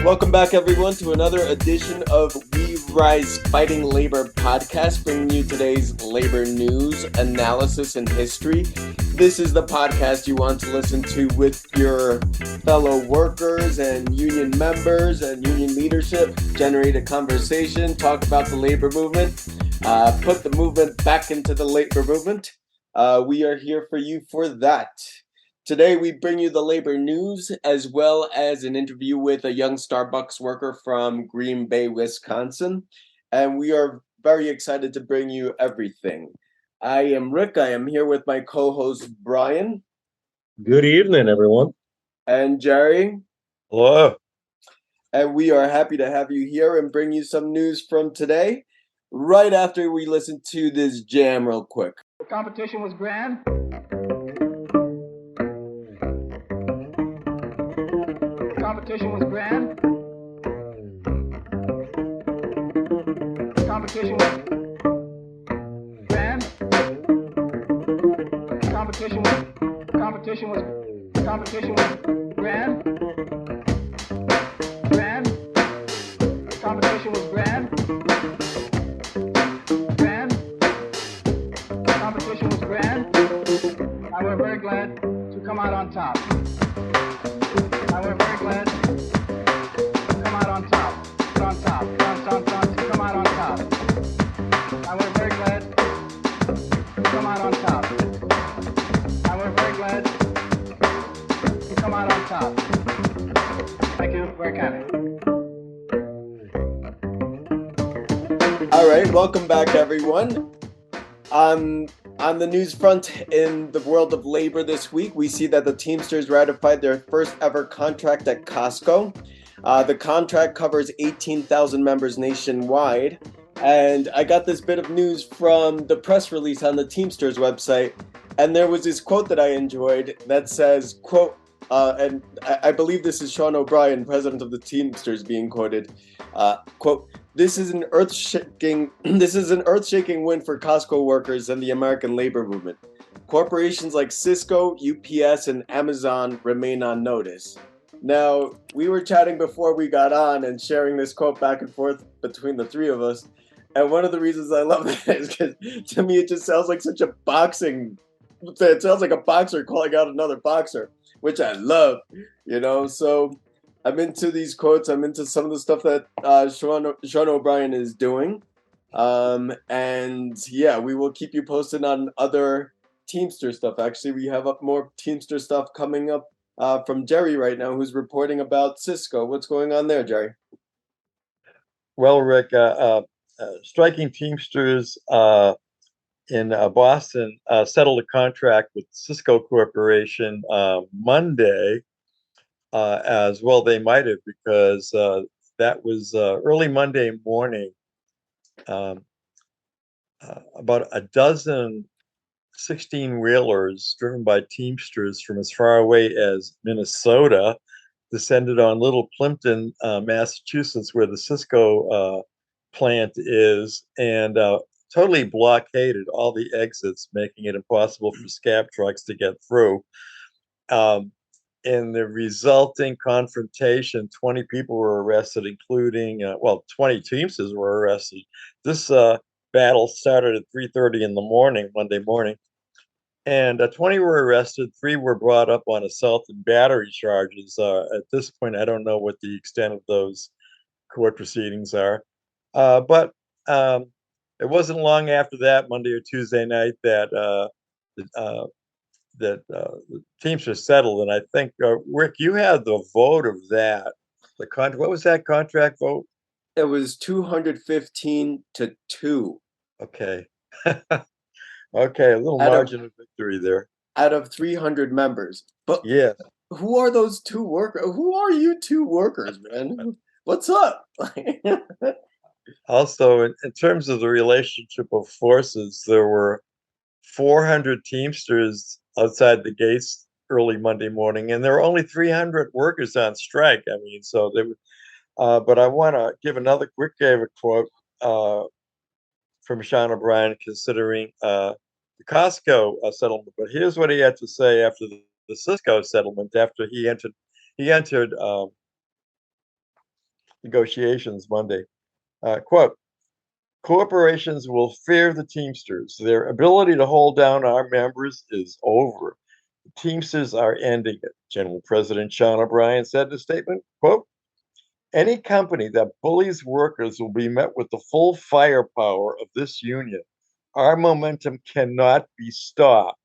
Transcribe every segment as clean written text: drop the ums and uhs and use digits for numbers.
Welcome back, everyone, to another edition of We Rise Fighting Labor podcast, bringing you today's labor news, analysis, and history. This is the podcast you want to listen to with your fellow workers and union members and union leadership, generate a conversation, talk about the labor movement, put the movement back into the labor movement. We are here for you for that. Today, we bring you the labor news as well as an interview with a young Starbucks worker from Green Bay, Wisconsin. And we are very excited to bring you everything. I am Rick. I am here with my co-host, Brian. Good evening, everyone. And Jerry. Hello. And we are happy to have you here and bring you some news from today, right after we listen to this jam real quick. The competition was grand. Competition was grand. Competition was grand. Competition was grand. Grand. Competition was grand. Grand. Competition was grand. And we're very glad to come out on top. And we're very glad to come out on top. On top. To come out on top. And we're very glad to come out on top. And we're very glad to come out on top. Thank you. Very kind. All right, welcome back, everyone. On the news front in the world of labor this week, we see that the Teamsters ratified their first ever contract at Costco. The contract covers 18,000 members nationwide. And I got this bit of news from the press release on the Teamsters website. And there was this quote that I enjoyed that says, quote, and I believe this is Sean O'Brien, president of the Teamsters, being quoted, quote, This is an earth-shaking win for Costco workers and the American labor movement. Corporations like Cisco, UPS, and Amazon remain on notice. Now, we were chatting before we got on and sharing this quote back and forth between the three of us. And one of the reasons I love that is because to me it just sounds like such a boxing. It sounds like a boxer calling out another boxer, which I love, So I'm into these quotes. I'm into some of the stuff that Sean O'Brien is doing. And yeah, we will keep you posted on other Teamster stuff. Actually, we have more Teamster stuff coming up from Jerry right now, who's reporting about Cisco. What's going on there, Jerry? Well, Rick, striking Teamsters in Boston settled a contract with Cisco Corporation Monday. As well they might have, because that was early Monday morning. About a dozen 16-wheelers driven by Teamsters from as far away as Minnesota descended on Little Plimpton, Massachusetts, where the Cisco plant is, and totally blockaded all the exits, making it impossible for scab trucks to get through. In the resulting confrontation, 20 people were arrested, including, 20 Teamsters were arrested. This battle started at 3:30 in the morning, Monday morning, and 20 were arrested. 3 were brought up on assault and battery charges. At this point, I don't know what the extent of those court proceedings are. But it wasn't long after that, Monday or Tuesday night, that the Teamsters settled, and I think Rick, you had the vote of that. What was that contract vote? It was 215-2. Okay, okay, a little margin of victory there. Out of 300 members, but yeah, who are those two workers? Who are you two workers, man? What's up? Also, in terms of the relationship of forces, there were 400 Teamsters outside the gates early Monday morning, and there were only 300 workers on strike. I mean, so they were. But I want to give another quick quote from Sean O'Brien, considering the Costco settlement. But here's what he had to say after the Cisco settlement. After he entered negotiations Monday. Quote: Corporations will fear the Teamsters. Their ability to hold down our members is over. The Teamsters are ending it. General President Sean O'Brien said in a statement, quote, any company that bullies workers will be met with the full firepower of this union. Our momentum cannot be stopped.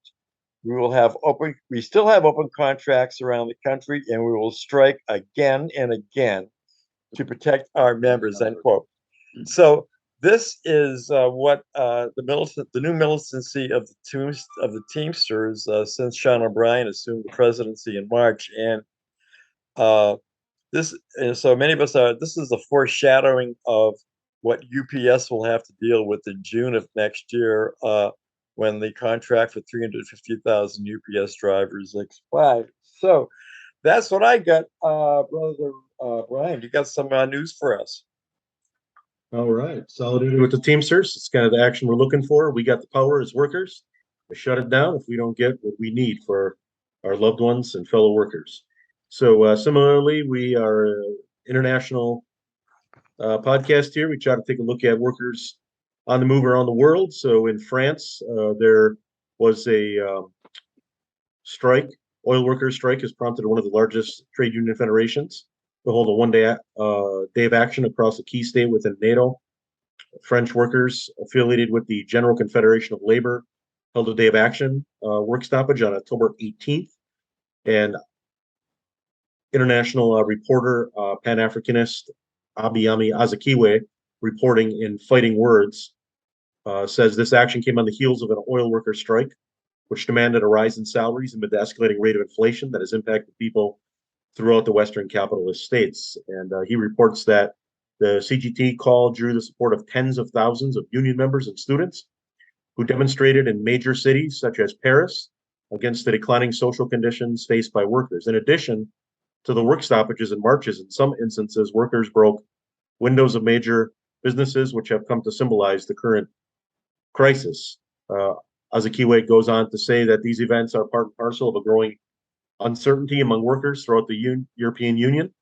We still have open contracts around the country, and we will strike again and again to protect our members, end quote. So this is what the new militancy of the Teamsters since Sean O'Brien assumed the presidency in March, and uh, so many of us are. This is a foreshadowing of what UPS will have to deal with in June of next year, when the contract for 350,000 UPS drivers expires. So that's what I got, brother Brian. You got some news for us? All right. Solidarity with the Teamsters. It's kind of the action we're looking for. We got the power as workers to shut it down if we don't get what we need for our loved ones and fellow workers. So similarly, we are an international podcast here. We try to take a look at workers on the move around the world. So in France, there was a strike. Oil workers' strike has prompted one of the largest trade union federations to hold a one day of action across a key state within NATO. French workers affiliated with the General Confederation of Labor held a day of action work stoppage on October 18th. And international reporter, Pan-Africanist Abiyami Azikiwe, reporting in Fighting Words, says this action came on the heels of an oil worker strike, which demanded a rise in salaries amid the escalating rate of inflation that has impacted people throughout the Western capitalist states. And he reports that the CGT call drew the support of tens of thousands of union members and students who demonstrated in major cities such as Paris against the declining social conditions faced by workers. In addition to the work stoppages and marches, in some instances, workers broke windows of major businesses, which have come to symbolize the current crisis. Azikiwe goes on to say that these events are part and parcel of a growing uncertainty among workers throughout the European Union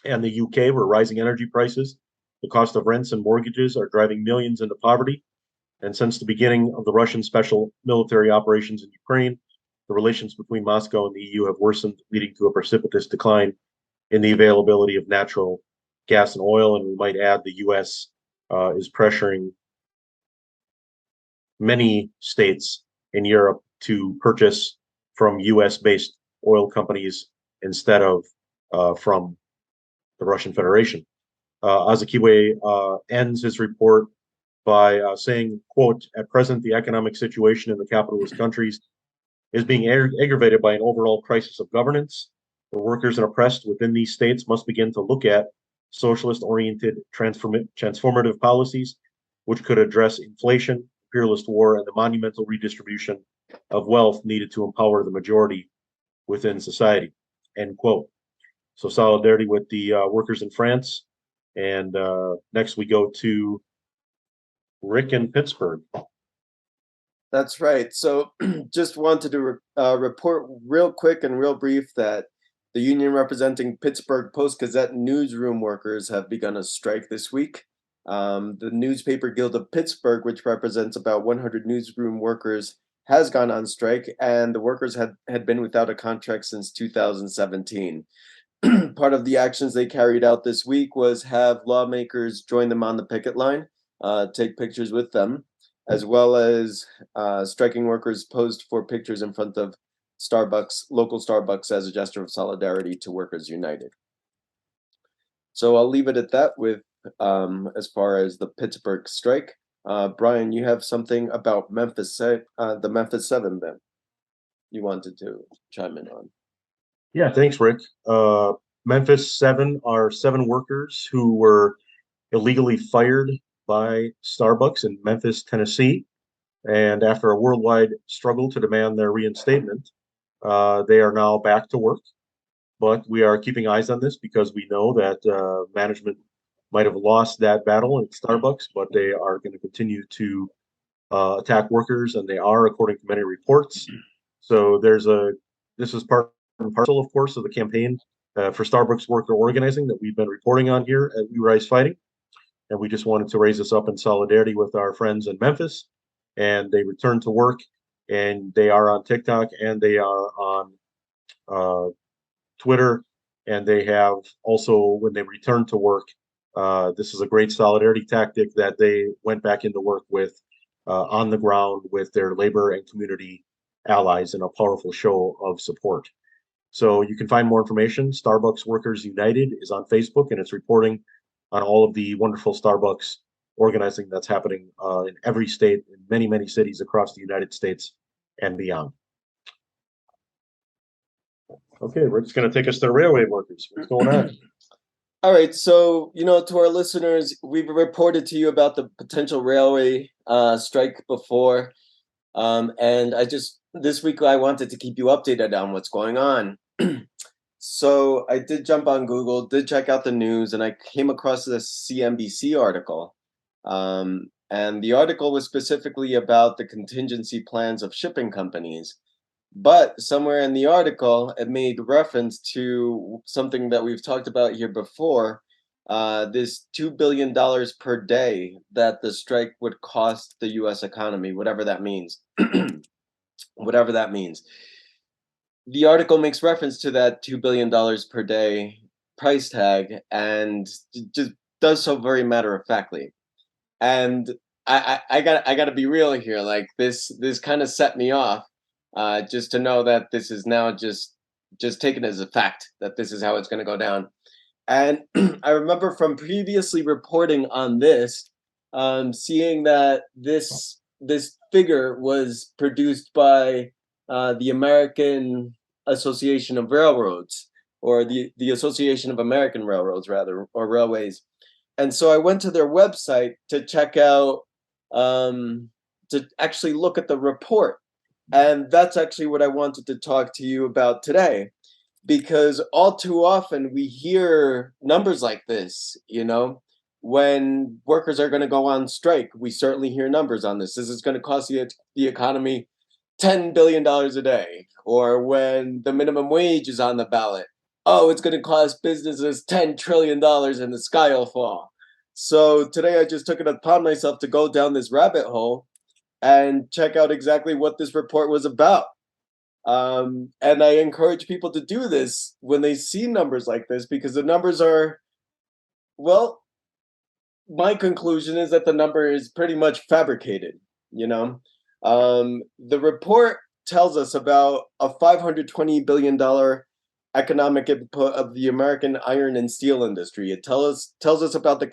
and the UK, where rising energy prices, the cost of rents and mortgages are driving millions into poverty. And since the beginning of the Russian special military operations in Ukraine, the relations between Moscow and the EU have worsened, leading to a precipitous decline in the availability of natural gas and oil. And we might add the US is pressuring many states in Europe to purchase from US-based oil companies instead of from the Russian Federation. Azikiwe ends his report by saying, quote, at present, the economic situation in the capitalist countries is being aggravated by an overall crisis of governance. The workers and oppressed within these states must begin to look at socialist-oriented transformative policies, which could address inflation, imperialist war, and the monumental redistribution of wealth needed to empower the majority within society, end quote. So solidarity with the workers in France. And next we go to Rick in Pittsburgh. That's right. So just wanted to report real quick and real brief that the union representing Pittsburgh Post-Gazette newsroom workers have begun a strike this week. The Newspaper Guild of Pittsburgh, which represents about 100 newsroom workers, has gone on strike, and the workers had been without a contract since 2017. Part of the actions they carried out this week was have lawmakers join them on the picket line, take pictures with them, as well as striking workers posed for pictures in front of local Starbucks as a gesture of solidarity to Workers United. So I'll leave it at that with as far as the Pittsburgh strike. Brian, you have something about the Memphis 7 then you wanted to chime in on. Yeah, thanks, Rick. Memphis 7 are 7 workers who were illegally fired by Starbucks in Memphis, Tennessee. And after a worldwide struggle to demand their reinstatement, they are now back to work. But we are keeping eyes on this because we know that management might have lost that battle at Starbucks, but they are going to continue to attack workers, and they are, according to many reports. So this is part and parcel, of course, of the campaign for Starbucks worker organizing that we've been reporting on here at We Rise Fighting. And we just wanted to raise this up in solidarity with our friends in Memphis. And they returned to work, and they are on TikTok, and they are on uh, Twitter, and they have also, when they returned to work, this is a great solidarity tactic that they went back into work with on the ground with their labor and community allies in a powerful show of support. So you can find more information. Starbucks Workers United is on Facebook, and it's reporting on all of the wonderful Starbucks organizing that's happening in every state, in many, many cities across the United States and beyond. Okay, Rick's going to take us to the railway workers. What's going on? All right, so to our listeners, we've reported to you about the potential railway strike before, and this week I wanted to keep you updated on what's going on. So I did jump on Google, did check out the news, and I came across this CNBC article. And the article was specifically about the contingency plans of shipping companies. But somewhere in the article, it made reference to something that we've talked about here before, this $2 billion per day that the strike would cost the U.S. economy, whatever that means. Whatever that means. The article makes reference to that $2 billion per day price tag and just does so very matter-of-factly. And I got to be real here. Like this kind of set me off. Just to know that this is now just taken as a fact that this is how it's going to go down. And I remember from previously reporting on this, seeing that this figure was produced by the American Association of Railroads, or the Association of American Railroads, rather, or Railways. And so I went to their website to check out, to actually look at the report. And that's actually what I wanted to talk to you about today, because all too often we hear numbers like this, when workers are going to go on strike. We certainly hear numbers on this. This is going to cost the economy $10 billion a day. Or when the minimum wage is on the ballot, oh, it's going to cost businesses $10 trillion and the sky will fall. So today I just took it upon myself to go down this rabbit hole and check out exactly what this report was about. And I encourage people to do this when they see numbers like this, because the numbers are, well, my conclusion is that the number is pretty much fabricated, The report tells us about a $520 billion economic input of the American iron and steel industry. It tells us about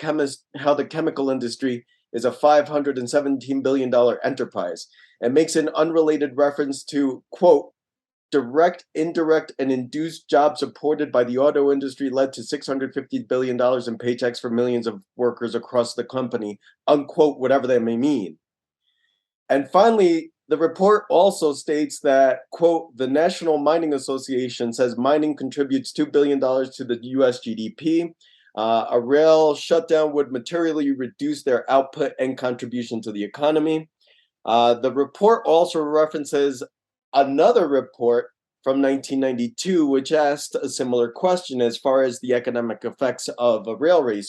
how the chemical industry is a $517 billion enterprise, and makes an unrelated reference to, quote, direct, indirect, and induced jobs supported by the auto industry led to $650 billion in paychecks for millions of workers across the company, unquote, whatever that may mean. And finally, the report also states that, quote, the National Mining Association says mining contributes $2 billion to the U.S. GDP. A rail shutdown would materially reduce their output and contribution to the economy. The report also references another report from 1992, which asked a similar question as far as the economic effects of a railway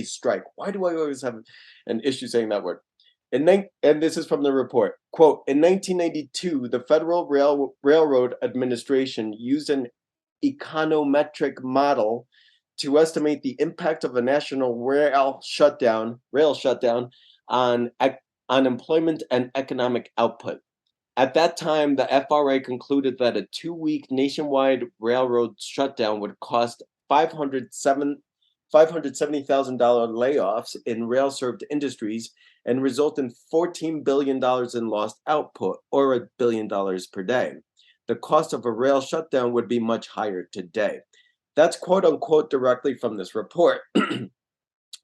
strike. Why do I always have an issue saying that word? And this is from the report. Quote, in 1992, the Federal Railroad Administration used an econometric model to estimate the impact of a national rail shutdown on employment and economic output. At that time, the FRA concluded that a 2-week nationwide railroad shutdown would cost $570,000 layoffs in rail-served industries and result in $14 billion in lost output, or $1 billion per day. The cost of a rail shutdown would be much higher today. That's quote unquote directly from this report.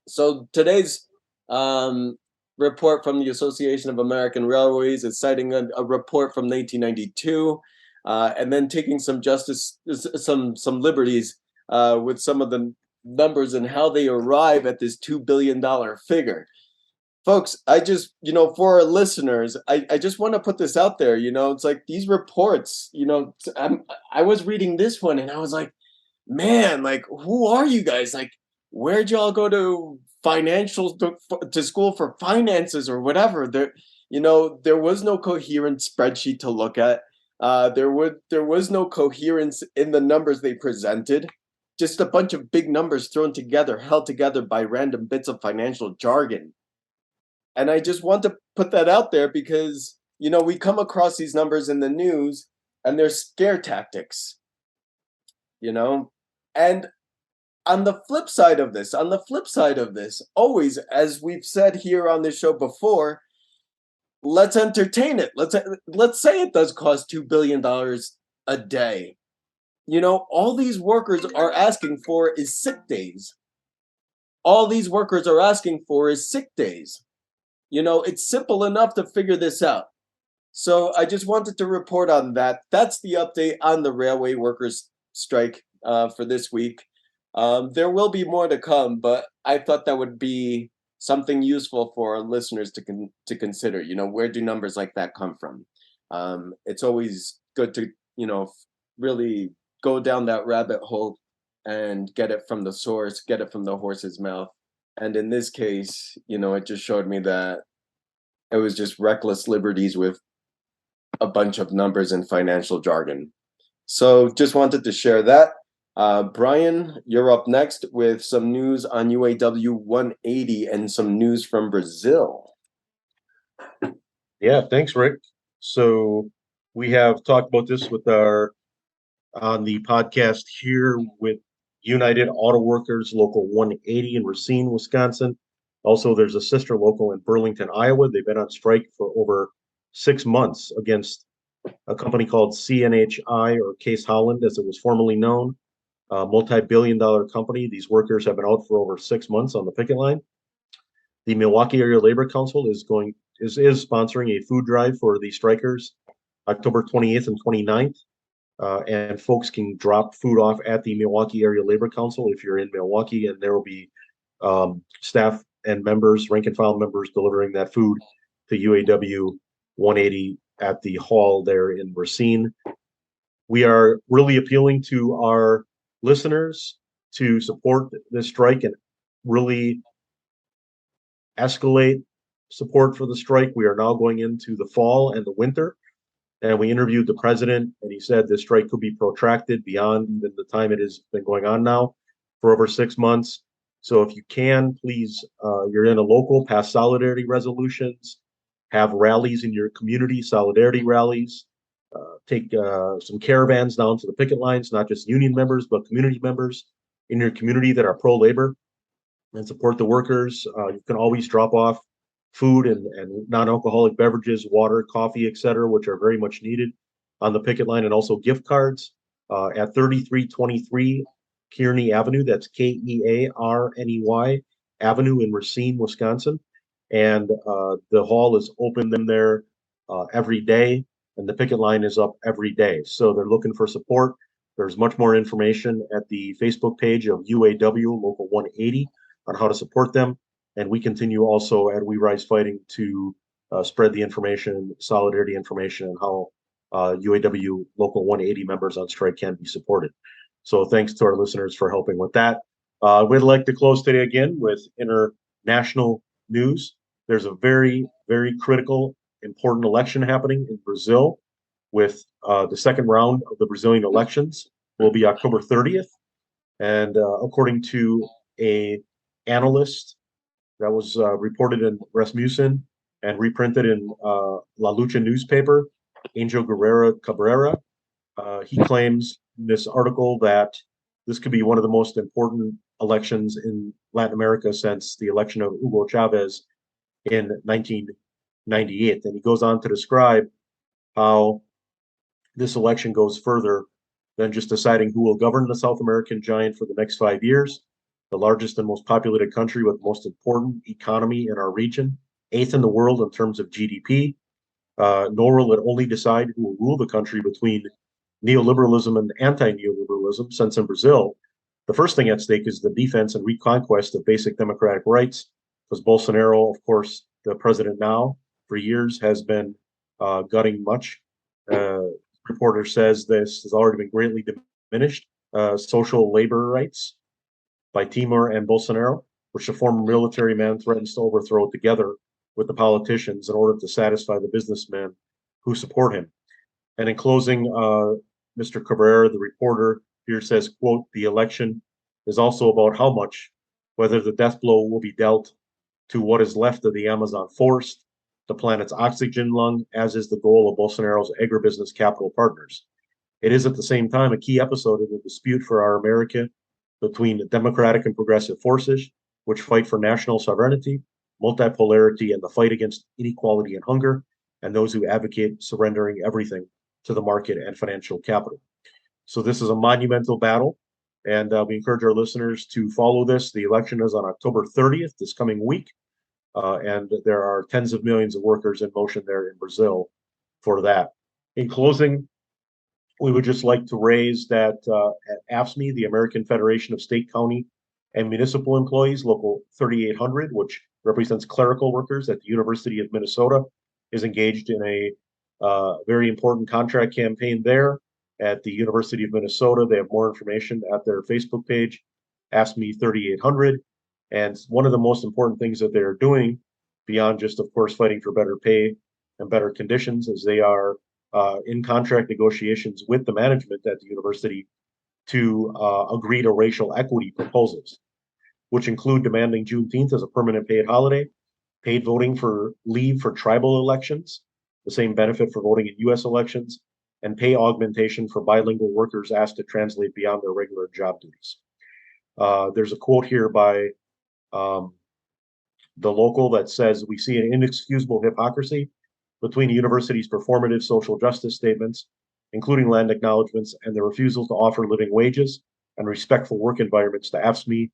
So today's report from the Association of American Railways is citing a report from 1992, and then taking some liberties with some of the numbers and how they arrive at this $2 billion figure. folks, I just, for our listeners, I just want to put this out there. It's like these reports, I was reading this one and I was like, man, like, who are you guys? Like, where'd y'all go to to school for finances or whatever? There was no coherent spreadsheet to look at. There was no coherence in the numbers they presented. Just a bunch of big numbers thrown together, held together by random bits of financial jargon. And I just want to put that out there because, we come across these numbers in the news and they're scare tactics, you know? And on the flip side of this, always, as we've said here on this show before, let's entertain it. Let's say it does cost $2 billion a day. All these workers are asking for is sick days. All these workers are asking for is sick days. It's simple enough to figure this out. So I just wanted to report on that. That's the update on the railway workers strike for this week. There will be more to come, but I thought that would be something useful for our listeners to consider. Where do numbers like that come from? It's always good to really go down that rabbit hole and get it from the source, get it from the horse's mouth. And in this case, it just showed me that it was just reckless liberties with a bunch of numbers and financial jargon. So just wanted to share that. Brian, you're up next with some news on UAW 180 and some news from Brazil. Yeah, thanks, Rick. So we have talked about this on the podcast here with United Auto Workers Local 180 in Racine, Wisconsin. Also, there's a sister local in Burlington, Iowa. They've been on strike for over 6 months against a company called CNHI, or Case Holland, as it was formerly known, a multi-billion-dollar company. These workers have been out for over 6 months on the picket line. The Milwaukee Area Labor Council is sponsoring a food drive for the strikers October 28th and 29th. And folks can drop food off at the Milwaukee Area Labor Council if you're in Milwaukee, and there will be staff and members, rank and file members, delivering that food to UAW 180 at the hall there in Racine. We are really appealing to our listeners to support this strike and really escalate support for the strike. We are now going into the fall and the winter. And we interviewed the president, and he said this strike could be protracted beyond even the time it has been going on now for over 6 months. So if you can, please, you're in a local, pass solidarity resolutions, have rallies in your community, solidarity rallies, take some caravans down to the picket lines, not just union members, but community members in your community that are pro-labor, and support the workers. You can always drop off food and non-alcoholic beverages, water, coffee, etc., which are very much needed on the picket line, and also gift cards at 3323 Kearney Avenue. That's Kearney Avenue in Racine, Wisconsin. And the hall is open in there every day, and the picket line is up every day. So they're looking for support. There's much more information at the Facebook page of UAW Local 180 on how to support them. And we continue also at We Rise Fighting to spread the information, solidarity information, and how UAW Local 180 members on strike can be supported. So thanks to our listeners for helping with that. We'd like to close today again with international news. There's a very, very critical, important election happening in Brazil, with the second round of the Brazilian elections will be October 30th. And according to a analyst that was reported in Rasmussen and reprinted in La Lucha newspaper, Angel Guerrero Cabrera, he claims in this article that this could be one of the most important elections in Latin America since the election of Hugo Chavez in 1998. And he goes on to describe how this election goes further than just deciding who will govern the South American giant for the next 5 years, the largest and most populated country with the most important economy in our region, 8th in the world in terms of GDP. Nor will it only decide who will rule the country between neoliberalism and anti-neoliberalism, since in Brazil, the first thing at stake is the defense and reconquest of basic democratic rights, because Bolsonaro, of course, the president now, for years has been gutting much. Reporter says this has already been greatly diminished. Social labor rights by Timur and Bolsonaro, which the former military man threatens to overthrow together with the politicians in order to satisfy the businessmen who support him. And in closing, Mr. Cabrera, the reporter here says, quote, the election is also about how much, whether the death blow will be dealt to what is left of the Amazon forest, the planet's oxygen lung, as is the goal of Bolsonaro's agribusiness capital partners. It is at the same time a key episode in the dispute for our America between the democratic and progressive forces, which fight for national sovereignty, multipolarity, and the fight against inequality and hunger, and those who advocate surrendering everything to the market and financial capital. So this is a monumental battle, and we encourage our listeners to follow this. The election is on October 30th, this coming week, and there are tens of millions of workers in motion there in Brazil for that. In closing, we would just like to raise that at AFSCME, the American Federation of State, County, and Municipal Employees, Local 3800, which represents clerical workers at the University of Minnesota, is engaged in a very important contract campaign there at the University of Minnesota. They have more information at their Facebook page, AFSCME 3800. And one of the most important things that they're doing, beyond just, of course, fighting for better pay and better conditions, is they are in contract negotiations with the management at the university to agree to racial equity proposals, which include demanding Juneteenth as a permanent paid holiday, paid voting for leave for tribal elections, the same benefit for voting in U.S. elections, and pay augmentation for bilingual workers asked to translate beyond their regular job duties. There's a quote here by the local that says, we see an inexcusable hypocrisy between the university's performative social justice statements, including land acknowledgements, and the refusal to offer living wages and respectful work environments to AFSCME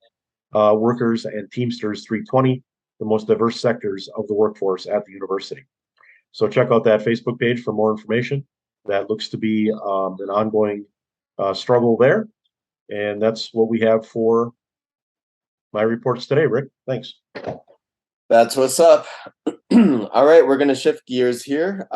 workers and Teamsters 320, the most diverse sectors of the workforce at the university. So check out that Facebook page for more information. That looks to be an ongoing struggle there. And that's what we have for my reports today, Rick. Thanks. That's what's up. All right, we're going to shift gears here.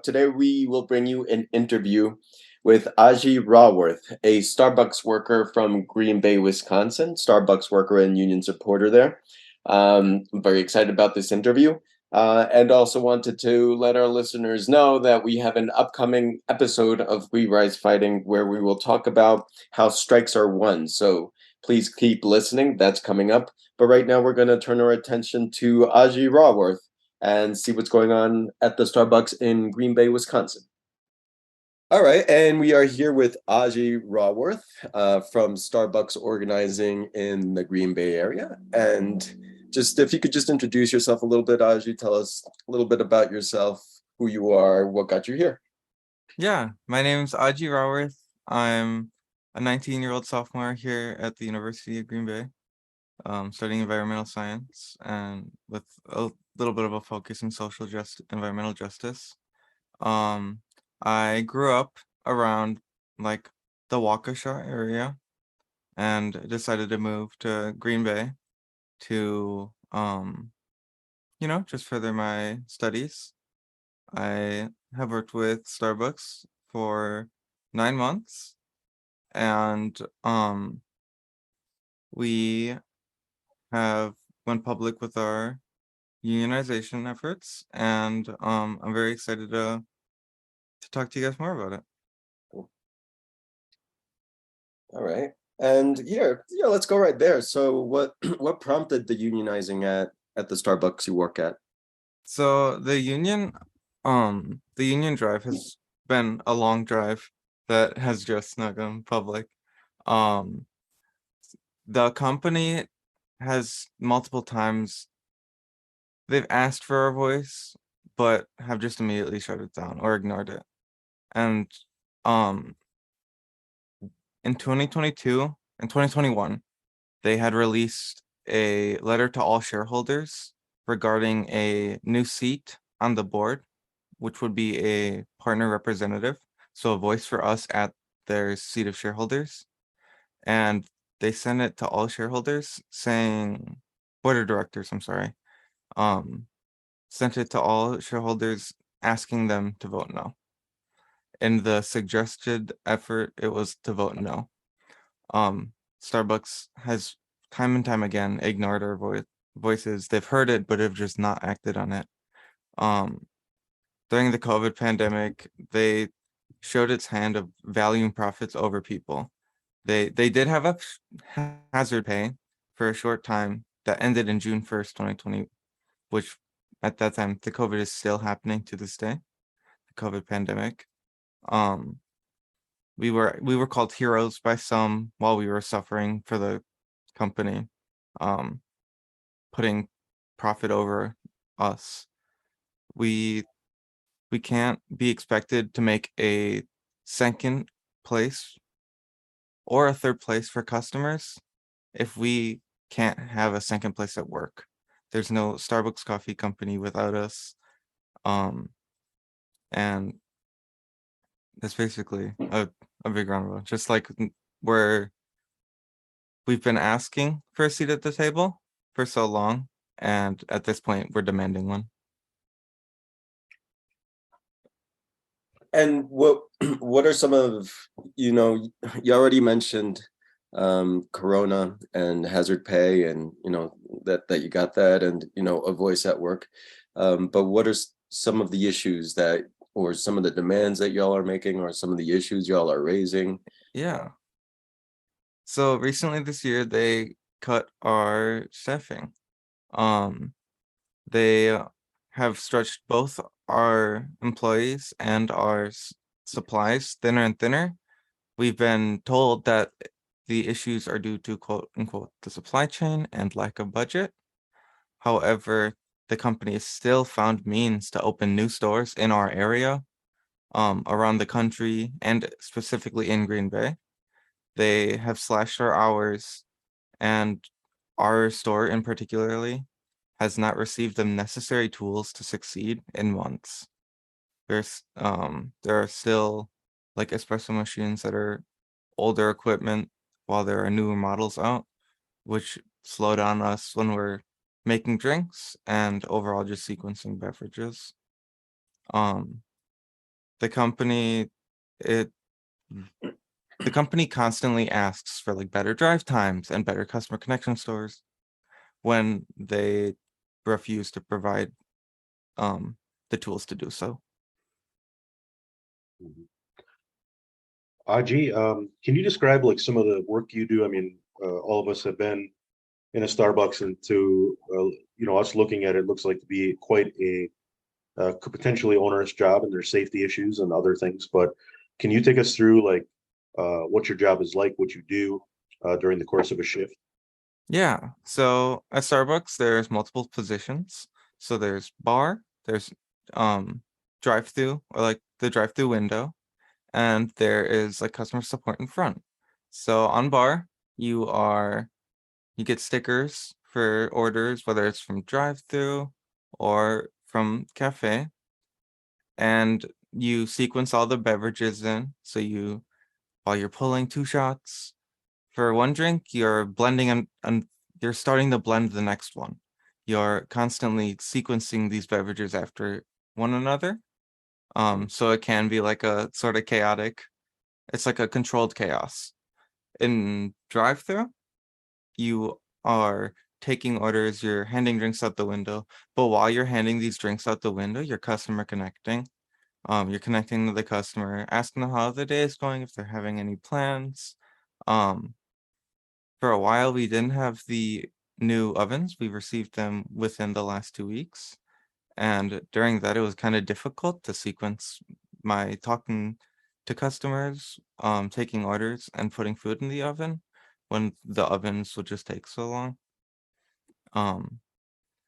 Today we will bring you an interview with Ajii Raworth, a Starbucks worker from Green Bay, Wisconsin, Starbucks worker and union supporter there. I'm very excited about this interview, and also wanted to let our listeners know that we have an upcoming episode of We Rise Fighting where we will talk about how strikes are won. So please keep listening. That's coming up. But right now we're going to turn our attention to Ajii Raworth and see what's going on at the Starbucks in Green Bay, Wisconsin. All right, and we are here with Ajii Raworth from Starbucks organizing in the Green Bay area. And just if you could just introduce yourself a little bit, Ajii, tell us a little bit about yourself, who you are, what got you here. Yeah, my name's Ajii Raworth. I'm a 19-year-old sophomore here at the University of Green Bay, studying environmental science and with a little bit of a focus in social environmental justice. I grew up around like the Waukesha area and decided to move to Green Bay to just further my studies. I have worked with Starbucks for 9 months, and we have went public with our unionization efforts, and I'm very excited to talk to you guys more about it. All right. And let's go right there. So what prompted the unionizing at the Starbucks you work at? So the union drive has been a long drive that has just not gone public. The company has multiple times they've asked for our voice, but have just immediately shut it down or ignored it. And in 2022 and 2021, they had released a letter to all shareholders regarding a new seat on the board, which would be a partner representative, so a voice for us at their seat of shareholders. And they sent it to all shareholders saying, board of directors, I'm sorry, sent it to all shareholders asking them to vote no. In the suggested effort, it was to vote no. Starbucks has time and time again ignored our voices. They've heard it, but have just not acted on it. During the COVID pandemic, they showed its hand of valuing profits over people. They did have a hazard pay for a short time that ended in June 1st, 2020, which at that time the COVID is still happening to this day, the COVID pandemic. We were called heroes by some while we were suffering for the company, putting profit over us. We can't be expected to make a second place or a third place for customers if we can't have a second place at work. There's no Starbucks coffee company without us. And that's basically a big roundabout. Just like where we've been asking for a seat at the table for so long, and at this point we're demanding one. And what are some of, you already mentioned Corona and hazard pay, and that you got that, and a voice at work. But what are some of the issues that, or some of the demands that y'all are making, or some of the issues y'all are raising? Yeah. So recently this year they cut our staffing. They have stretched both our employees and our supplies thinner and thinner. We've been told that the issues are due to quote unquote the supply chain and lack of budget. However, the company has still found means to open new stores in our area, around the country, and specifically in Green Bay. They have slashed our hours, and our store in particularly has not received the necessary tools to succeed in months. There are still like espresso machines that are older equipment while there are newer models out, which slow down us when we're making drinks and overall just sequencing beverages. The company it the company constantly asks for like better drive times and better customer connection stores when they refuse to provide the tools to do so. Ajii, can you describe like some of the work you do? I mean, all of us have been in a Starbucks, and to us looking at it looks like to be quite a potentially onerous job, and there's safety issues and other things. But can you take us through like what your job is like, what you do during the course of a shift? Yeah, so at Starbucks there's multiple positions. So there's bar, there's drive-through, or like the drive-through window, and there is like customer support in front. So on bar, you get stickers for orders, whether it's from drive-through or from cafe, and you sequence all the beverages in. So while you're pulling 2 shots for one drink, you're blending and you're starting to blend the next one. You're constantly sequencing these beverages after one another. So it can be like a sort of chaotic, it's like a controlled chaos. In drive-through, you are taking orders, you're handing drinks out the window, but while you're handing these drinks out the window, you're customer connecting. You're connecting to the customer, asking them how the day is going, if they're having any plans. For a while, we didn't have the new ovens. We received them within the last 2 weeks. And during that, it was kind of difficult to sequence my talking to customers, taking orders, and putting food in the oven when the ovens would just take so long. And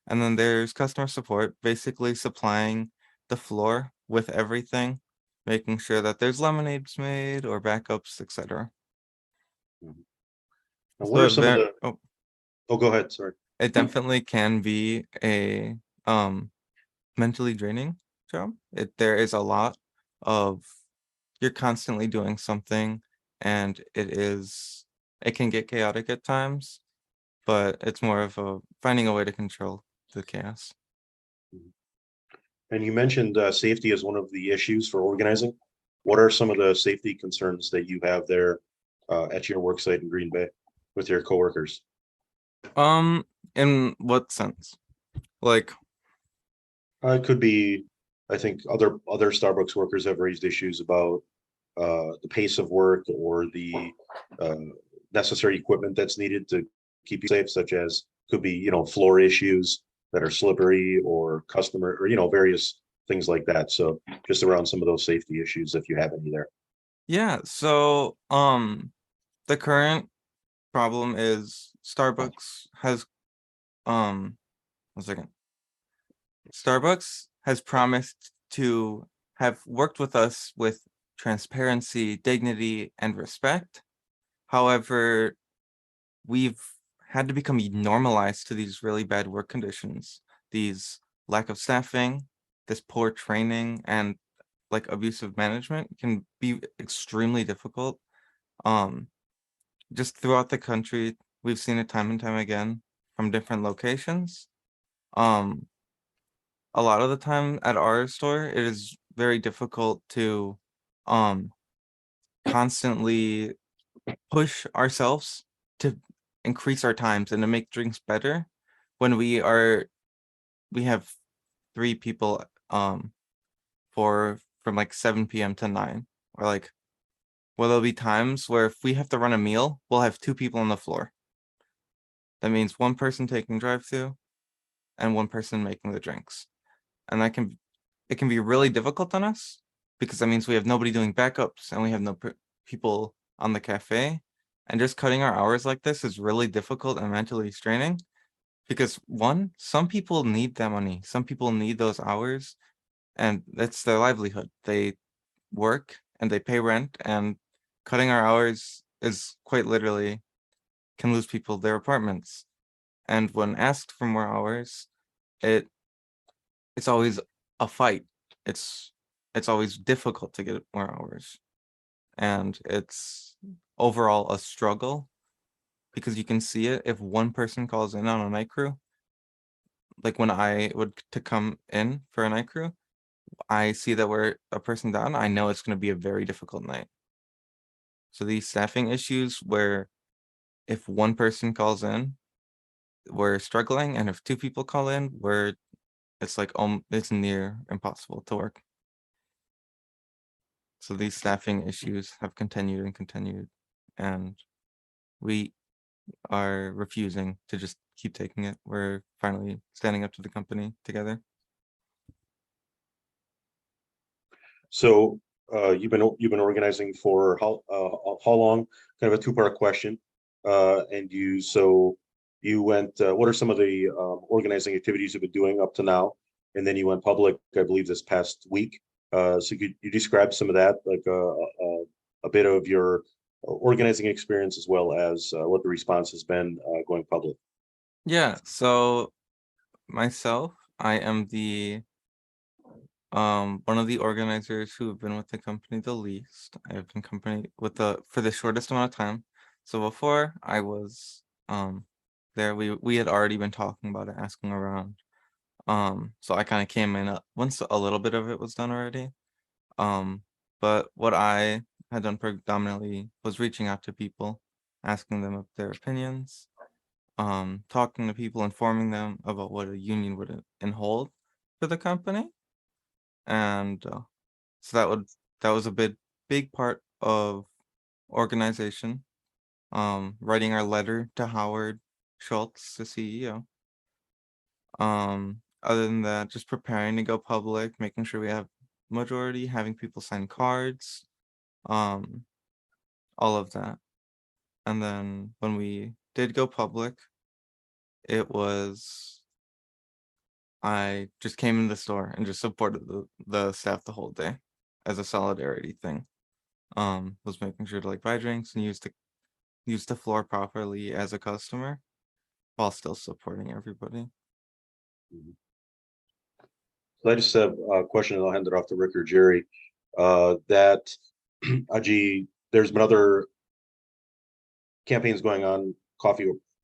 then there's customer support, basically supplying the floor with everything, making sure that there's lemonades made or backups, etc. Now, what So are some of the? Oh, go ahead. Sorry. it definitely can be a mentally draining job. There is a lot of you're constantly doing something, and it can get chaotic at times, but it's more of a finding a way to control the chaos. And you mentioned safety as one of the issues for organizing. What are some of the safety concerns that you have there at your work site in Green Bay with your coworkers? In what sense? Like, It could be, I think other Starbucks workers have raised issues about the pace of work or the uh, necessary equipment that's needed to keep you safe, such as could be, floor issues that are slippery or customer or, various things like that. So just around some of those safety issues, if you have any there. yeah, so the current problem is Starbucks has um one second. Starbucks has promised to have worked with us with transparency, dignity, and respect. However, we've had to become normalized to these really bad work conditions, these lack of staffing, this poor training, and like abusive management can be extremely difficult. Um, just throughout the country, we've seen it time and time again from different locations. Um, a lot of the time at our store, it is very difficult to um constantly push ourselves to increase our times and to make drinks better when we have 3 people for from like 7 p.m. to 9. Or like well there'll be times where if we have to run a meal, we'll have 2 people on the floor. That means one person taking drive through and one person making the drinks. And it can be really difficult on us because that means we have nobody doing backups and we have no people on the cafe. And just cutting our hours like this is really difficult and mentally straining because one, some people need that money. Some people need those hours and that's their livelihood. They work and they pay rent, and cutting our hours is quite literally can lose people their apartments. And when asked for more hours, it it's always a fight. It's it's always difficult to get more hours. And it's overall a struggle because you can see it if one person calls in on a night crew. Like when I would to come in for a night crew, I see that we're a person down, I know it's going to be a very difficult night. So these staffing issues where if one person calls in, we're struggling, and if 2 people call in, it's like it's near impossible to work. So these staffing issues have continued and continued, and we are refusing to just keep taking it. We're finally standing up to the company together. So you've been organizing for how long? Kind of a two-part question. And you went. What are some of the organizing activities you've been doing up to now? And then you went public, I believe, this past week. So could you describe some of that, like a bit of your organizing experience as well as what the response has been going public? Yeah, so myself, I am the one of the organizers who have been with the company the least. I have been company with the for the shortest amount of time. So before I was there, we had already been talking about it, asking around. So I kind of came in once a little bit of it was done already. Um, but what I had done predominantly was reaching out to people, asking them of their opinions, talking to people, informing them about what a union would hold for the company. And so that was a big part of organization. Writing our letter to Howard Schultz, the CEO. Other than that, just preparing to go public, making sure we have majority, having people sign cards, um, all of that. And then when we did go public, it was I just came in the store and just supported the staff the whole day as a solidarity thing. Was making sure to like buy drinks and use the floor properly as a customer while still supporting everybody. Mhm. So I just have a question, and I'll hand it off to Rick or Jerry. That Ajii, there's been other campaigns going on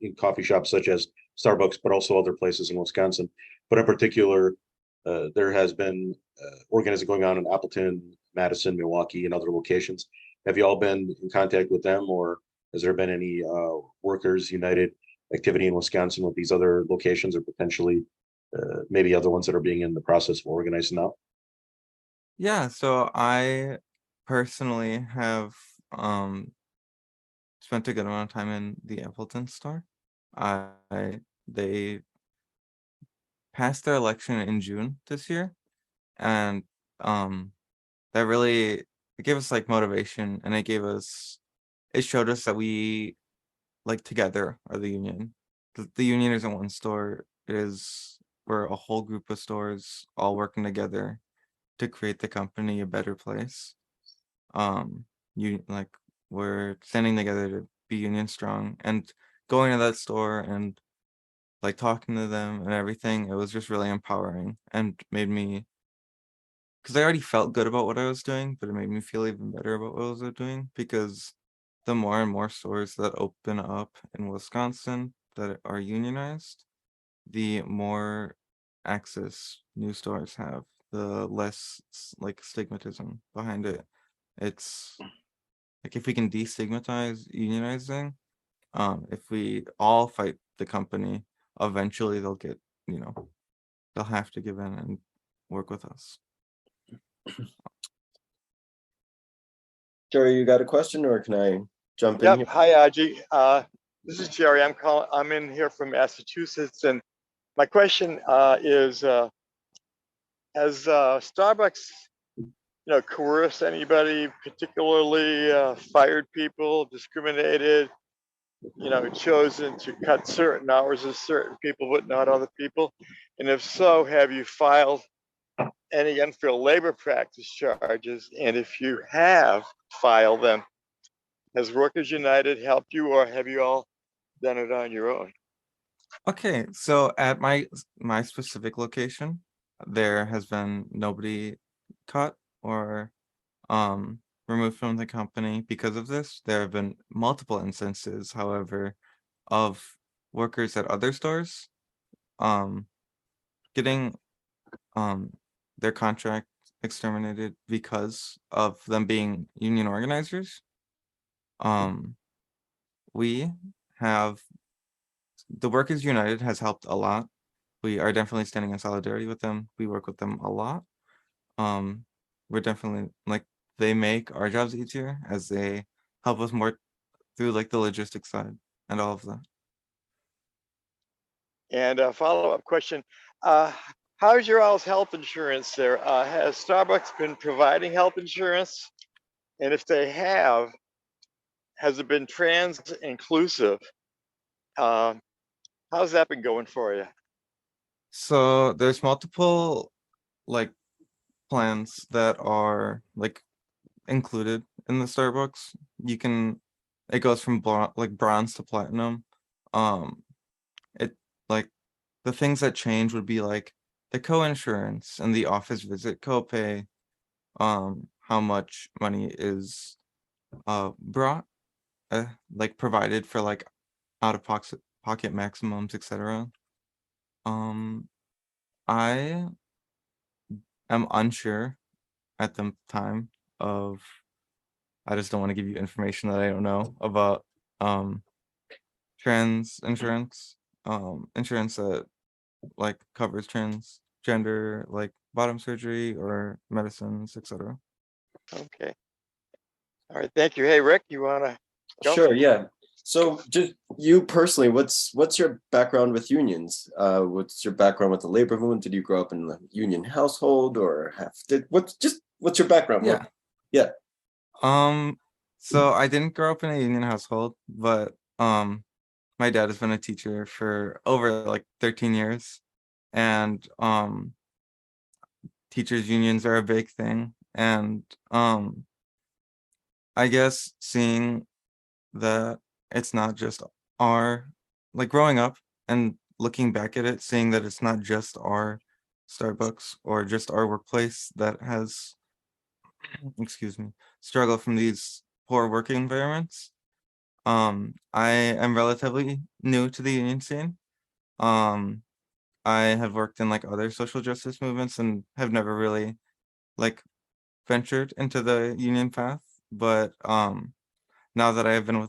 in coffee shops such as Starbucks, but also other places in Wisconsin. But in particular, There has been organizing going on in Appleton, Madison, Milwaukee, and other locations. Have you all been in contact with them, or has there been any Workers United activity in Wisconsin with these other locations, or potentially maybe other ones that are being in the process of organizing now? Yeah, so I personally have spent a good amount of time in the Appleton store. I they passed their election in June this year, and um that really it gave us like motivation, and it showed us that we like together are the union. The union isn't one store, we're a whole group of stores all working together to create the company a better place. Um you like we're standing together to be union strong, and going to that store and like talking to them and everything, it was just really empowering and made me, because I already felt good about what I was doing, but it made me feel even better about what I was doing, because the more and more stores that open up in Wisconsin that are unionized, the more access new stores have, the less like stigmatism behind it. It's like if we can destigmatize unionizing, if we all fight the company, eventually they'll get, you know, they'll have to give in and work with us. Jerry, you got a question, or can I jump in Yep. here? Hi, Ajii. This is Jerry. I'm in here from Massachusetts, and my question is: has Starbucks, coerced anybody, particularly fired people, discriminated, chosen to cut certain hours of certain people but not other people? And if so, have you filed any unfair labor practice charges? And if you have filed them, has Workers United helped you, or have you all done it on your own? Okay, so at my specific location, there has been nobody cut or removed from the company because of this. There have been multiple instances, however, of workers at other stores um getting um their contract exterminated because of them being union organizers. Um we have the Workers United has helped a lot. We are definitely standing in solidarity with them. We work with them a lot. Um, we're definitely like they make our jobs easier as they help us more through like the logistics side and all of that. And a follow-up question, uh, how's your all's health insurance there? Has Starbucks been providing health insurance? And if they have, has it been trans inclusive? Um, how's that been going for you? So there's multiple like plans that are like included in the Starbucks. You can it goes from like bronze to platinum. Um, it like the things that change would be like the co-insurance and the office visit copay, how much money is brought like provided for like out of pocket maximums, etc. Um, I am unsure at the time of I just don't want to give you information that I don't know about um trans insurance, insurance that like covers transgender like bottom surgery or medicines, etc. Okay. All right. Thank you. Hey, Rick, you want to go? Sure, yeah. So just you personally, what's your background with unions? What's your background with the labor movement? Did you grow up in a union household, or what's your background? Yeah. Yeah. So I didn't grow up in a union household, but my dad has been a teacher for over like 13 years, and teachers unions are a big thing, and I guess seeing that it's not just our like growing up and looking back at it, seeing that it's not just our Starbucks or just our workplace that has excuse me struggled from these poor working environments. I am relatively new to the union scene. Um I have worked in like other social justice movements and have never really like ventured into the union path. But now that I have been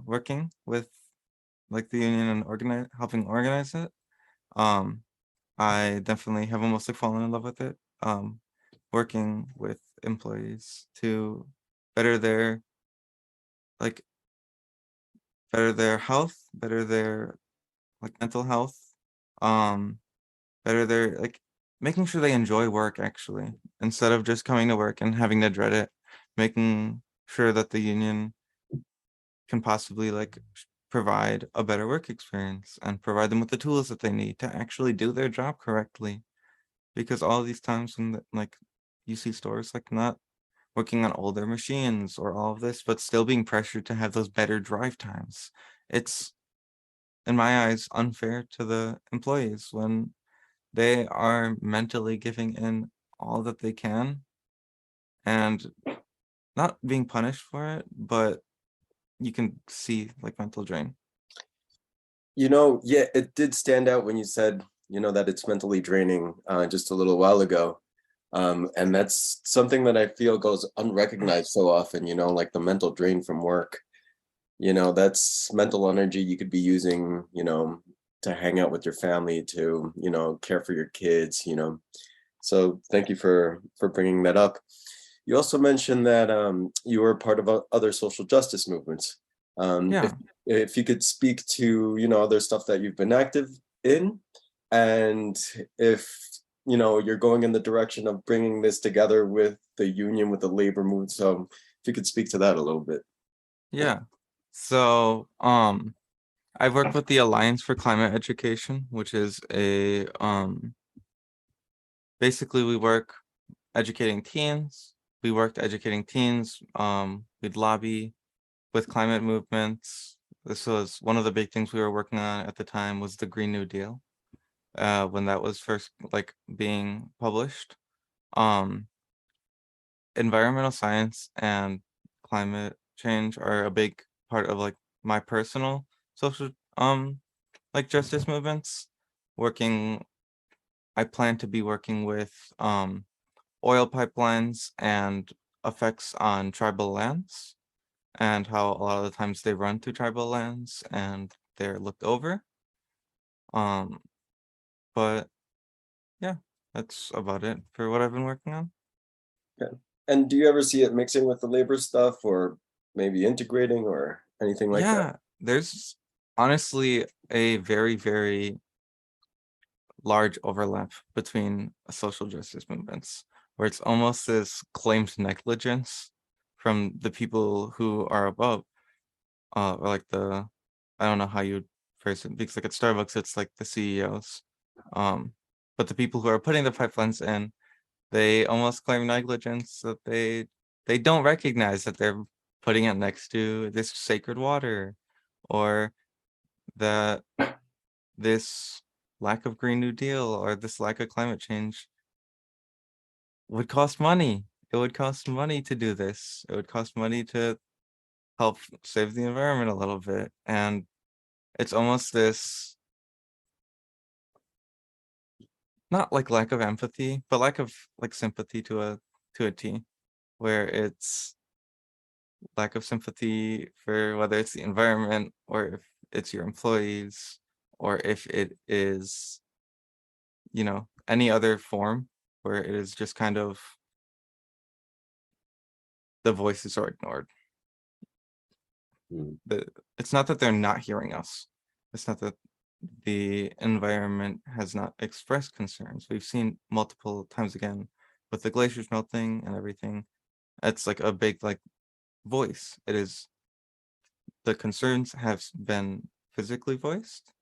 working with like the union and helping organize it, um I definitely have almost like fallen in love with it. Working with employees to better their like better their health, better their like mental health, um, better their like making sure they enjoy work actually, instead of just coming to work and having to dread it, making sure that the union can possibly like provide a better work experience and provide them with the tools that they need to actually do their job correctly. Because all these times when like you see stores like not working on older machines or all of this, but still being pressured to have those better drive times. It's, in my eyes, unfair to the employees when they are mentally giving in all that they can and not being punished for it, but you can see like mental drain. Yeah, it did stand out when you said, that it's mentally draining just a little while ago. And that's something that I feel goes unrecognized so often, like the mental drain from work. That's mental energy you could be using, to hang out with your family, to, care for your kids, So thank you for bringing that up. You also mentioned that you were part of other social justice movements. If Yeah. if you could speak to other stuff that you've been active in, and if you're going in the direction of bringing this together with the union, with the labor movement. So if you could speak to that a little bit. Yeah. So, I've worked with the Alliance for Climate Education, which is a basically we work educating teens. We worked educating teens. We'd lobby with climate movements. This was one of the big things we were working on at the time was the Green New Deal. When that was first like being published. Um, Environmental science and climate change are a big part of like my personal social like justice movements. Working, I plan to be working with oil pipelines and effects on tribal lands and how a lot of the times they run through tribal lands and they're looked over. Um, but yeah, that's about it for what I've been working on. Okay. And do you ever see it mixing with the labor stuff, or maybe integrating, or anything like that? Yeah, there's honestly a very, very large overlap between social justice movements, where it's almost this claimed negligence from the people who are above, or like I don't know how you'd phrase it, because like at Starbucks, it's like the CEOs. Um, but the people who are putting the pipelines in, they almost claim negligence that they don't recognize that they're putting it next to this sacred water, or that this lack of Green New Deal or this lack of climate change would cost money. It would cost money to do this. It would cost money to help save the environment a little bit. And it's almost this not like lack of empathy, but lack of like sympathy to a T, where it's lack of sympathy for whether it's the environment or if it's your employees or if it is, any other form where it is just kind of the voices are ignored. Hmm. It's not that they're not hearing us. It's not that the environment has not expressed concerns. We've seen multiple times again with the glaciers melting and everything. It's like a big like voice. It is the concerns have been physically voiced,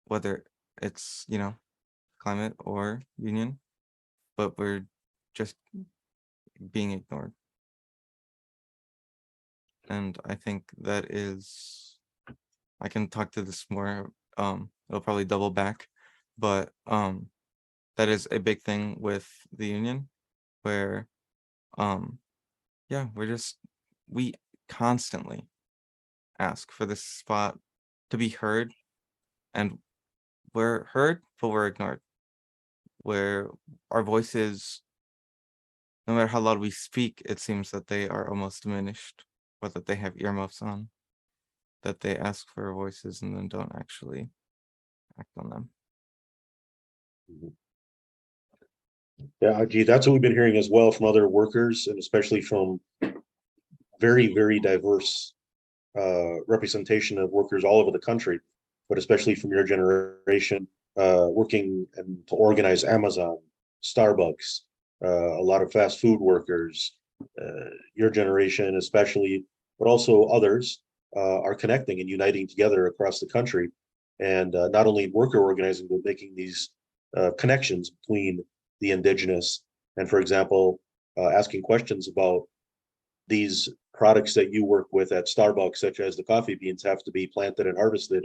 whether it's, climate or union, but we're just being ignored. And I think that is I can talk to this more. It'll probably double back, but that is a big thing with the union, where um, yeah, we constantly ask for this spot to be heard, and we're heard, but we're ignored. Where our voices, no matter how loud we speak, it seems that they are almost diminished, or that they have earmuffs on, that they ask for voices and then don't actually act on them. Yeah, gee, that's what we've been hearing as well from other workers, and especially from very, very diverse representation of workers all over the country, but especially from your generation, working and to organize Amazon, Starbucks, a lot of fast food workers, your generation especially, but also others are connecting and uniting together across the country, and not only worker organizing, but making these connections between the indigenous and, for example, asking questions about these products that you work with at Starbucks, such as the coffee beans, have to be planted and harvested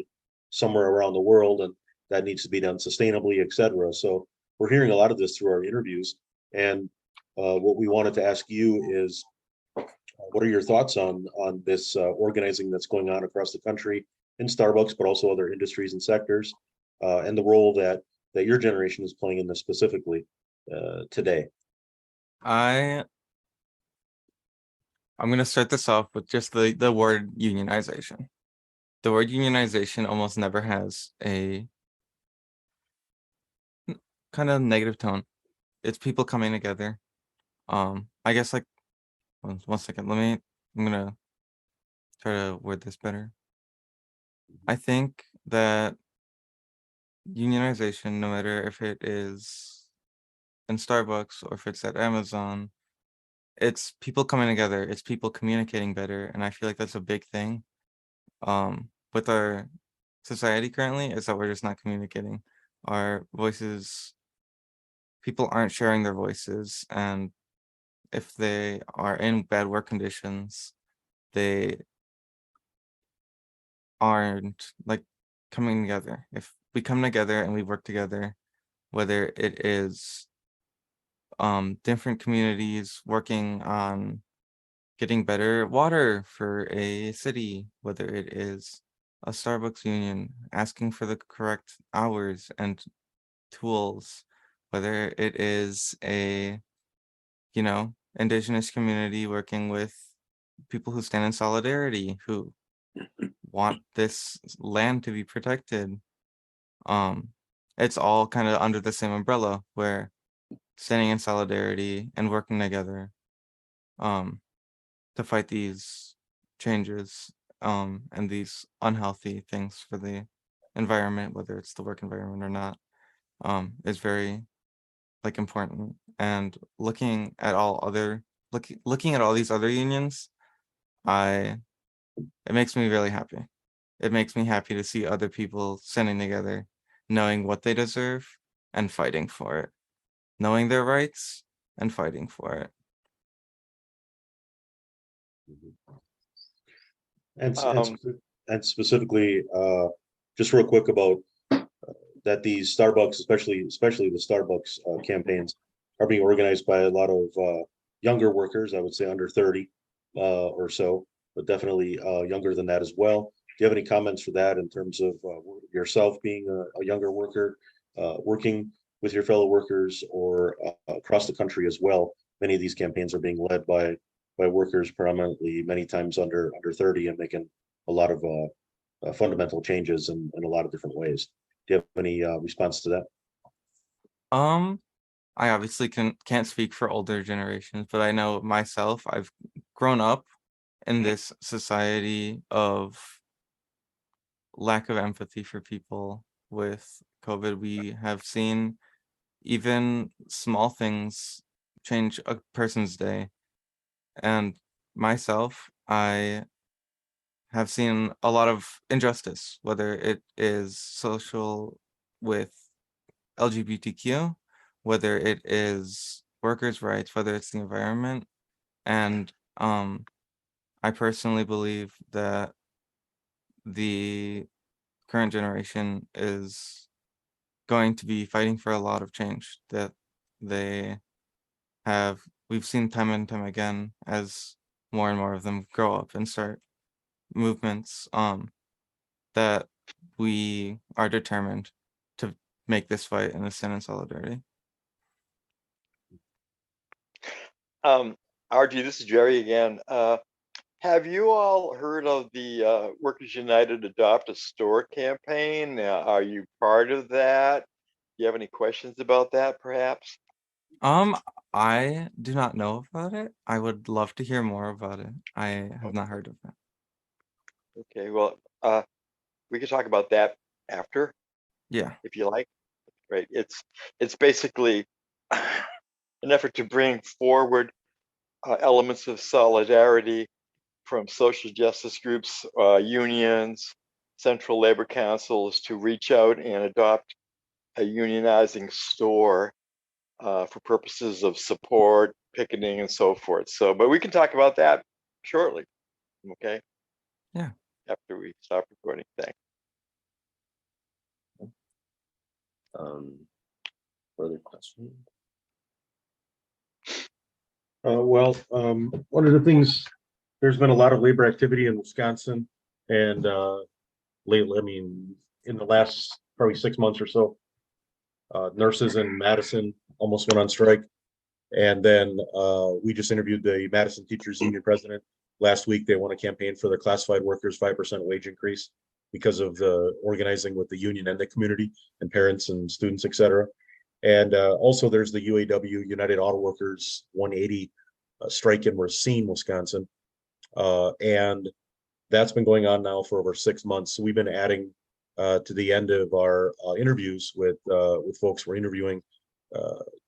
somewhere around the world, and that needs to be done sustainably, et cetera. So we're hearing a lot of this through our interviews. And what we wanted to ask you is, what are your thoughts on this organizing that's going on across the country in Starbucks, but also other industries and sectors, and the role that your generation is playing in this specifically today? I'm gonna start this off with just the word unionization. The word unionization almost never has a kind of negative tone. It's people coming together. I guess like one second. I'm gonna try to word this better. I think that unionization, no matter if it is in Starbucks or if it's at Amazon, it's people coming together. It's people communicating better, and I feel like that's a big thing. With our society currently, is that we're just not communicating. Our voices, people aren't sharing their voices, and if they are in bad work conditions, they aren't like coming together. If we come together and we work together, whether it is different communities working on getting better water for a city, whether it is a Starbucks union asking for the correct hours and tools, whether it is a, indigenous community working with people who stand in solidarity, who want this land to be protected. Um, it's all kind of under the same umbrella where standing in solidarity and working together um, to fight these changes and these unhealthy things for the environment, whether it's the work environment or not, is very like important. And looking at all these other unions, I it makes me really happy. It makes me happy to see other people standing together, knowing what they deserve and fighting for it, knowing their rights and fighting for it. And Um, and specifically, just real quick about that these Starbucks, especially the Starbucks campaigns, are being organized by a lot of younger workers. I would say under 30 or so, but definitely younger than that as well. Do you have any comments for that in terms of yourself being a younger worker, working with your fellow workers, or across the country as well? Many of these campaigns are being led by workers predominantly, many times under 30, and making a lot of fundamental changes in a lot of different ways. Do you have any response to that? Um, I obviously can't speak for older generations, but I know myself, I've grown up in this society of lack of empathy for people with COVID. We have seen even small things change a person's day. And myself, I have seen a lot of injustice, whether it is social with LGBTQ, whether it is workers' rights, whether it's the environment. And I personally believe that the current generation is going to be fighting for a lot of change that they we've seen time and time again as more and more of them grow up and start movements that we are determined make this fight and stand in solidarity. Archie, this is Jerry again. Have you all heard of the Workers United Adopt a Store campaign? Are you part of that? Do you have any questions about that, perhaps? I do not know about it. I would love to hear more about it. I have not heard of it. Okay, well, we could talk about that after, Yeah. if you like. Right, it's basically an effort to bring forward elements of solidarity from social justice groups, unions, central labor councils to reach out and adopt a unionizing store for purposes of support, picketing, and so forth. So, but we can talk about that shortly. Okay. Yeah. After we stop recording. Thanks. Further questions? One of the things, there's been a lot of labor activity in Wisconsin, and lately, I mean, in the last probably 6 months or so, nurses in Madison almost went on strike. And then we just interviewed the Madison Teachers Union president last week. They won a campaign for the classified workers 5% wage increase because of the organizing with the union and the community and parents and students, et cetera. And also there's the UAW, United Auto Workers 180 strike in Racine, Wisconsin. And that's been going on now for over 6 months. So we've been adding to the end of our interviews with folks we're interviewing.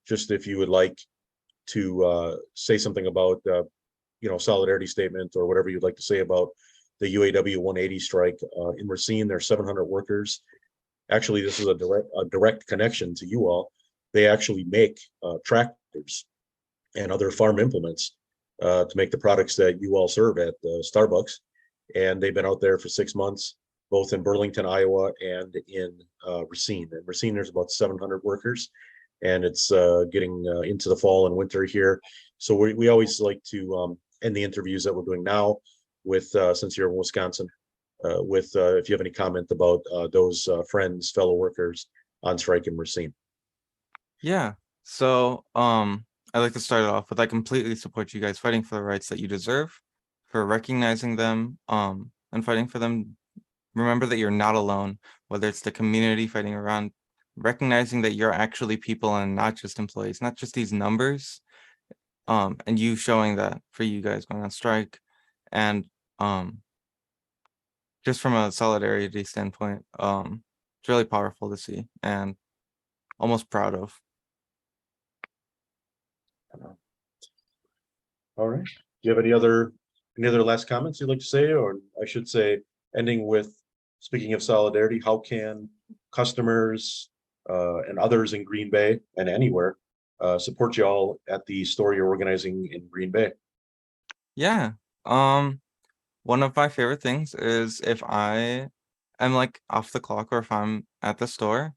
Just if you would like to say something about, solidarity statement or whatever you'd like to say about the UAW 180 strike in Racine. There's 700 workers. Actually, this is a direct connection to you all. They actually make tractors and other farm implements to make the products that you all serve at Starbucks. And they've been out there for 6 months, both in Burlington, Iowa, and in Racine. In Racine, there's about 700 workers, and it's getting into the fall and winter here. So we always like to end the interviews that we're doing now with, since you're in Wisconsin, with if you have any comment about those friends, fellow workers on strike in Racine. Yeah. So I'd like to start it off with I completely support you guys fighting for the rights that you deserve, for recognizing them, and fighting for them. Remember that you're not alone, whether it's the community fighting around, recognizing that you're actually people and not just employees, not just these numbers. And you showing that for you guys going on strike, and just from a solidarity standpoint, it's really powerful to see and almost proud of. All right. Do you have any other last comments you'd like to say? Or I should say, ending with, speaking of solidarity, how can customers and others in Green Bay and anywhere support you all at the store you're organizing in Green Bay? Yeah. One of my favorite things is if I am like off the clock or if I'm at the store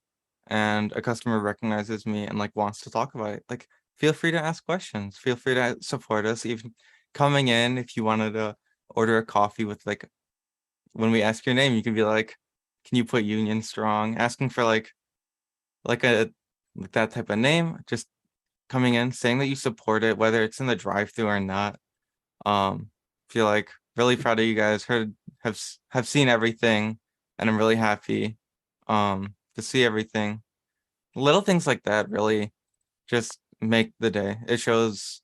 and a customer recognizes me and like wants to talk about it, like feel free to ask questions. Feel free to support us. Even coming in, if you wanted to order a coffee with like, when we ask your name, you can be like, can you put Union Strong? Asking for like that type of name, just coming in, saying that you support it, whether it's in the drive-thru or not. Feel like really proud of you guys. Have seen everything, and I'm really happy to see everything. Little things like that really just make the day. It shows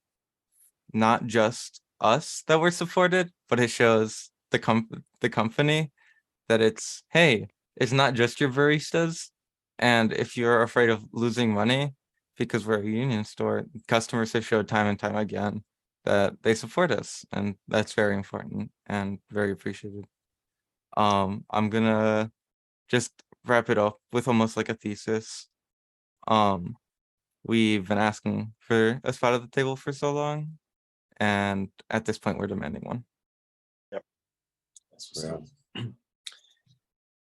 not just us that we're supported, but it shows the company that it's, hey, it's not just your baristas. And if you're afraid of losing money because we're a union store, customers have showed time and time again that they support us, and that's very important and very appreciated. I'm gonna just wrap it up with almost like a thesis. We've been asking for a spot at the table for so long, and at this point we're demanding one. Yep.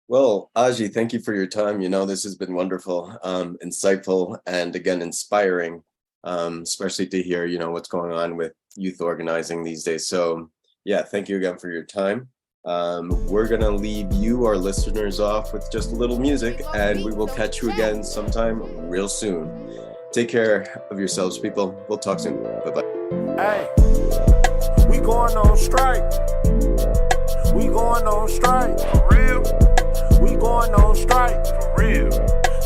Well, Ajii, thank you for your time. This has been wonderful, insightful, and again, inspiring, especially to hear, what's going on with youth organizing these days. So yeah, thank you again for your time. We're gonna leave you, our listeners, off with just a little music, and we will catch you again sometime real soon. Take care of yourselves, people. We'll talk soon. Bye-bye. Hey, we going on strike. We going on strike. For real. We going on strike. For real.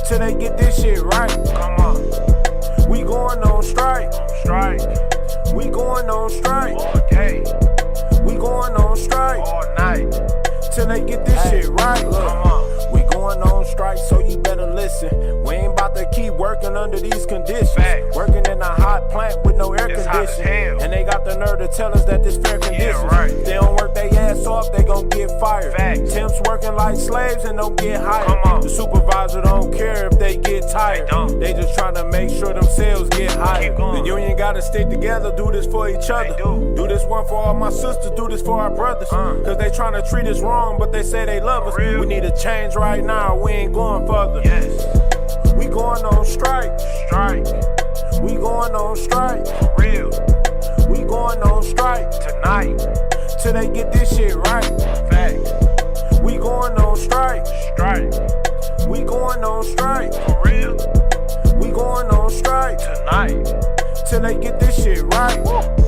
Till they get this shit right. Come on. We going on strike. Strike. We going on strike. All day. We going on strike. All night. Till they get this shit right. Look. Come on. We going on strike, so you better listen. We ain't about to keep working under these conditions. Facts. Working in a hot plant with no air conditioning. And they got the nerve to tell us that this fair conditions. Yeah, right. They don't work their ass off, they gon' get fired. Facts. Temps working like slaves and don't get hired. Come on. The supervisor don't care if they get tired. They just trying to make sure them sales get higher. The union gotta stick together, do this for each other. Do this one for all my sisters, do this for our brothers. Cause they trying to treat us wrong, but they say they love us. We need a change right now, we ain't going further. Yes. We going on strike. Strike. We going on strike. For real. We going on strike. Tonight. Till they get this shit right. Facts. We going on strike. Strike. We going on strike. For real. We going on strike. Tonight. Till they get this shit right.